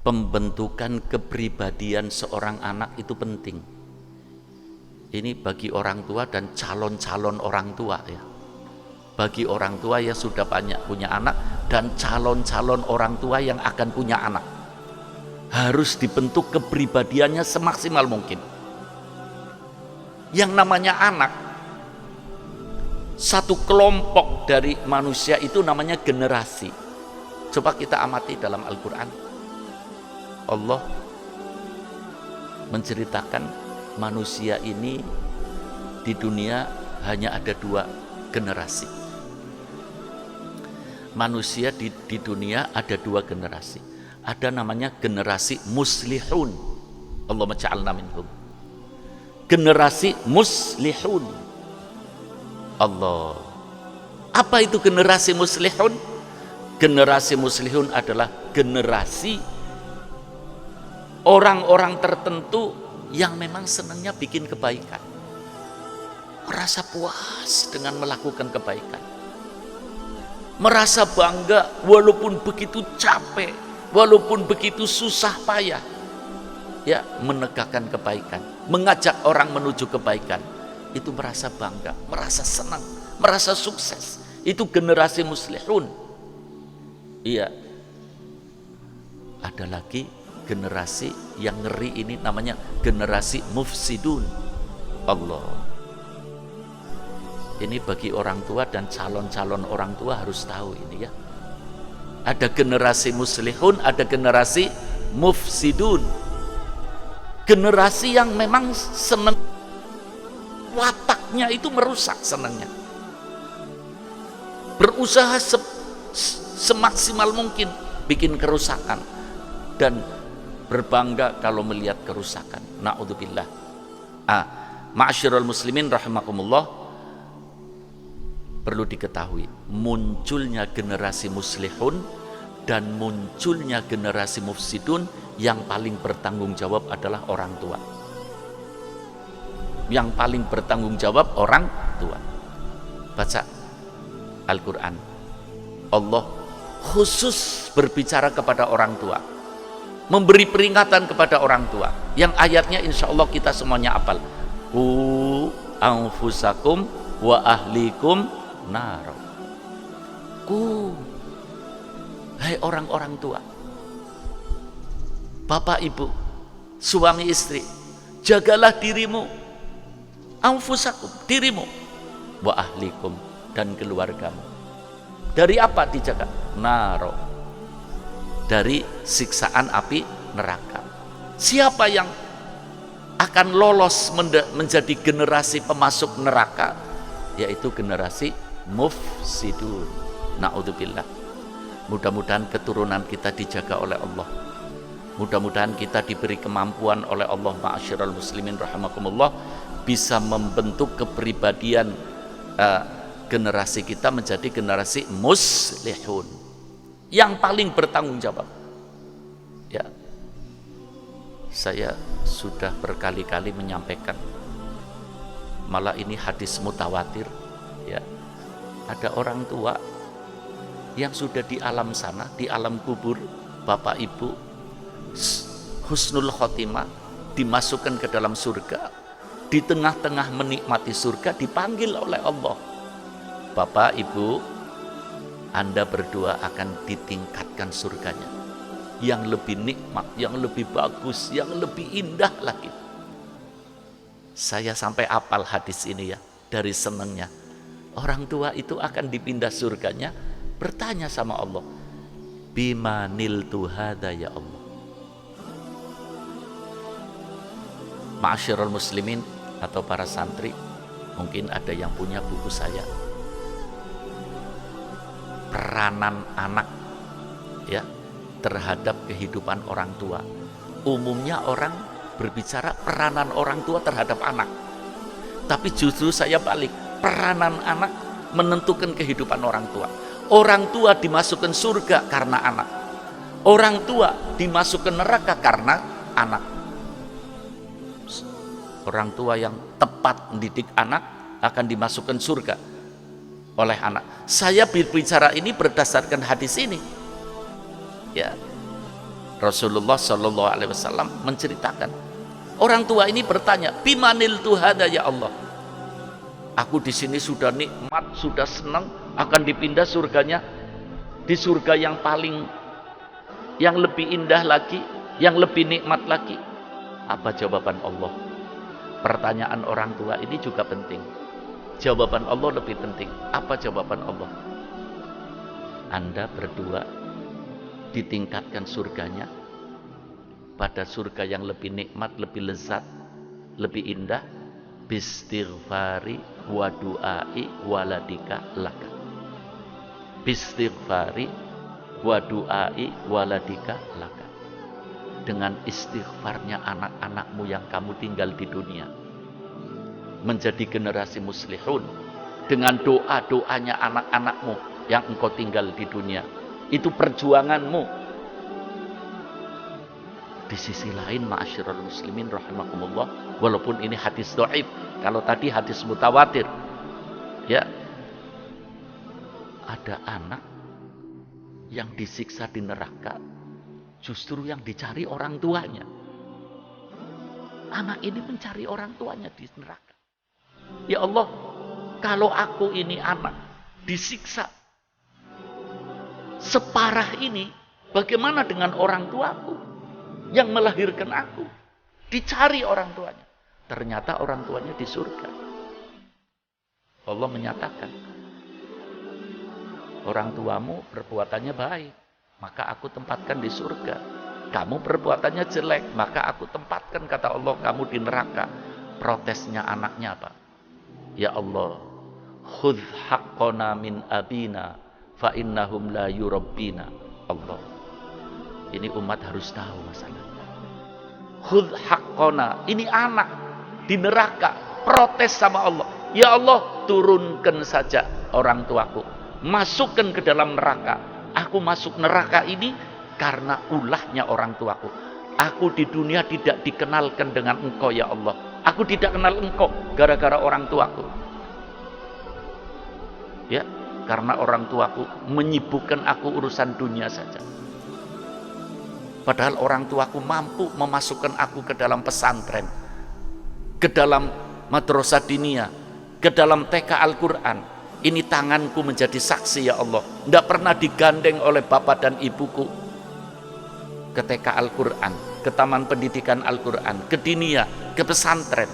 pembentukan kepribadian seorang anak itu penting. Ini bagi orang tua dan calon-calon orang tua ya. Bagi orang tua yang sudah banyak punya anak dan calon-calon orang tua yang akan punya anak, harus dibentuk kepribadiannya semaksimal mungkin. Yang namanya anak, satu kelompok dari manusia itu namanya generasi. Coba kita amati dalam Al-Quran. Allah menceritakan manusia ini di dunia hanya ada dua generasi. Manusia di dunia ada dua generasi. Ada namanya generasi muslihun. Allahumma ja'alna minhum. Generasi muslihun. Allah. Apa itu generasi muslihun? Generasi muslihun adalah generasi orang-orang tertentu yang memang senangnya bikin kebaikan, merasa puas dengan melakukan kebaikan, merasa bangga walaupun begitu capek, walaupun begitu susah payah, ya, menegakkan kebaikan, mengajak orang menuju kebaikan, itu merasa bangga, merasa senang, merasa sukses. Itu generasi muslihun. Iya. Ada lagi generasi yang ngeri, ini namanya generasi mufsidun. Allah. Ini bagi orang tua dan calon-calon orang tua harus tahu ini ya. Ada generasi muslihun, ada generasi mufsidun. Generasi yang memang senang, wataknya itu merusak senangnya. Berusaha semaksimal mungkin bikin kerusakan dan berbangga kalau melihat kerusakan. Na'udzubillah. Ma'asyiral muslimin rahimakumullah, perlu diketahui munculnya generasi muslihun dan munculnya generasi mufsidun, yang paling bertanggung jawab adalah orang tua. Yang paling bertanggung jawab orang tua. Baca Al-Quran, Allah khusus berbicara kepada orang tua, memberi peringatan kepada orang tua, yang ayatnya insya Allah kita semuanya hafal. Qu anfusakum wa ahlikum nar. Hai orang-orang tua, bapak ibu, suami istri, jagalah dirimu, anfusakum, dirimu, wa ahlikum, dan keluargamu. Dari apa dijaga? Naro, dari siksaan api neraka. Siapa yang akan lolos menjadi generasi pemasuk neraka? Yaitu generasi mufsidun. Na'udzubillah. Mudah-mudahan keturunan kita dijaga oleh Allah. Mudah-mudahan kita diberi kemampuan oleh Allah, ma'asyiral muslimin rahimakumullah, bisa membentuk kepribadian generasi kita menjadi generasi muslihun yang paling bertanggung jawab. Ya, saya sudah berkali-kali menyampaikan, malah ini hadis mutawatir. Ya, ada orang tua yang sudah di alam sana, di alam kubur, bapak ibu husnul khotimah, dimasukkan ke dalam surga. Di tengah-tengah menikmati surga dipanggil oleh Allah, Bapak Ibu, Anda berdua akan ditingkatkan surganya yang lebih nikmat, yang lebih bagus, yang lebih indah lagi. Saya sampai apal hadis ini ya, dari senangnya. Orang tua itu akan dipindah surganya, bertanya sama Allah, bimanil tuhada ya Allah. Ma'asyiral muslimin atau para santri, mungkin ada yang punya buku saya, peranan anak ya terhadap kehidupan orang tua. Umumnya orang berbicara peranan orang tua terhadap anak, tapi justru saya balik, peranan anak menentukan kehidupan orang tua. Orang tua dimasukkan surga karena anak, orang tua dimasukkan neraka karena anak. Orang tua yang tepat mendidik anak akan dimasukkan surga oleh anak. Saya berbicara ini berdasarkan hadis ini. Ya. Rasulullah Shallallahu Alaihi Wasallam menceritakan, orang tua ini bertanya, bimanil tuhada ya Allah, aku di sini sudah nikmat, sudah senang, akan dipindah surganya di surga yang lebih indah lagi, yang lebih nikmat lagi. Apa jawaban Allah? Pertanyaan orang tua ini juga penting. Jawaban Allah lebih penting. Apa jawaban Allah? Anda berdua ditingkatkan surganya pada surga yang lebih nikmat, lebih lezat, lebih indah, bistighfari wa du'ai waladika laka. Bistighfari wa du'ai waladika laka. Dengan istighfarnya anak-anakmu yang kamu tinggal di dunia, menjadi generasi muslihun, dengan doa-doanya anak-anakmu yang engkau tinggal di dunia. Itu perjuanganmu. Di sisi lain, ma'asyiral muslimin rahimakumullah, walaupun ini hadis dhaif, kalau tadi hadis mutawatir, ya, ada anak yang disiksa di neraka justru yang dicari orang tuanya. Anak ini mencari orang tuanya di neraka. Ya Allah, kalau aku ini anak disiksa separah ini, bagaimana dengan orang tuaku yang melahirkan aku? Dicari orang tuanya. Ternyata orang tuanya di surga. Allah menyatakan, orang tuamu perbuatannya baik, maka aku tempatkan di surga. Kamu perbuatannya jelek, maka aku tempatkan, kata Allah, kamu di neraka. Protesnya anaknya apa? Ya Allah, khudh haqqana min abina fa innahum la yurabbina. Allah, ini umat harus tahu masalahnya. Khudh haqqana, ini anak di neraka, protes sama Allah. Ya Allah, turunkan saja orang tuaku, masukkan ke dalam neraka. Aku masuk neraka ini karena ulahnya orang tuaku. Aku di dunia tidak dikenalkan dengan engkau ya Allah. Aku tidak kenal engkau gara-gara orang tuaku. Ya, karena orang tuaku menyibukkan aku urusan dunia saja. Padahal orang tuaku mampu memasukkan aku ke dalam pesantren, ke dalam madrasah diniyah, ke dalam TK Al-Quran. Ini tanganku menjadi saksi ya Allah. Tidak pernah digandeng oleh bapak dan ibuku ke TK Al-Quran, ke taman pendidikan Al-Quran, ke diniyah, ke pesantren.